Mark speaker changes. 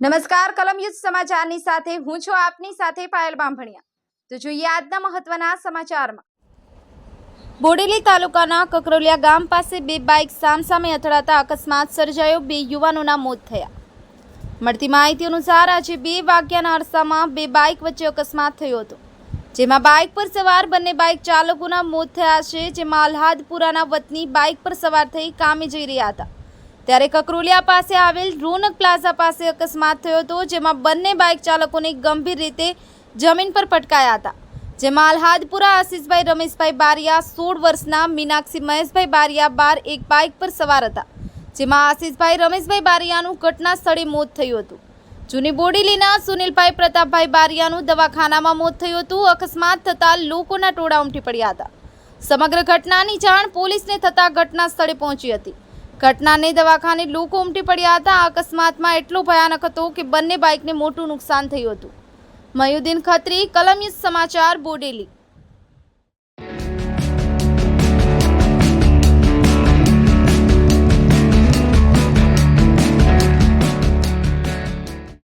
Speaker 1: નમસ્કાર કલમ યુદ્ધ સમાચારની સાથે હું છું આપની સાથે પાયલ બાંભણિયા। તો જોઈએ આજના મહત્વના સમાચારમાં। બોડેલી તાલુકાના કકરોલિયા ગામ પાસે બે બાઇક સામસામે અથડાતા અકસ્માત સર્જાયો। બે યુવાનોના મોત થયા। મળતી માહિતી અનુસાર આજે 2 વાગ્યાના અરસામાં બે બાઇક વચ્ચે અકસ્માત થયો હતો, જેમાં બાઇક પર સવાર બંને બાઇક ચાલકોના મોત થયા છે। જેમાં અલ્હાદપુરાના વતની બાઇક પર સવાર થઈ કામે જઈ રહ્યા હતા, ત્યારે કકરોલિયા પાસે આવેલ રોનક પ્લાઝા પાસે અકસ્માત થયો હતો, જેમાં બંને બાઇક ચાલકોને ગંભીર રીતે જમીન પર પટકાયા હતા। જેમાં અલ્હાદપુરા આશીષભાઈ રમેશભાઈ બારિયા 16 વર્ષના, મીનાક્ષી મહેશભાઈ બારિયા 12 એક બાઇક પર સવાર હતા, જેમાં આશીષભાઈ રમેશભાઈ બારિયાનું ઘટના સ્થળે મોત થયું હતું। જૂની બોડેલીના સુનિલભાઈ પ્રતાપભાઈ બારિયાનું દવાખાનામાં મોત થયું હતું। અકસ્માત થતાં લોકોના ટોળા ઉમટી પડ્યા હતા। સમગ્ર ઘટનાની જાણ પોલીસને થતાં ઘટના સ્થળે પહોંચી હતી। ઘટનાને દવાખાને લોકો ઉમટી પડ્યા હતા। આ અકસ્માતમાં એટલો ભયાનક હતો કે બંને બાઇકને મોટું નુકસાન થયું હતું। મયુદ્દીન ખત્રી, કલમ યુદ્ધ સમાચાર, બોડેલી।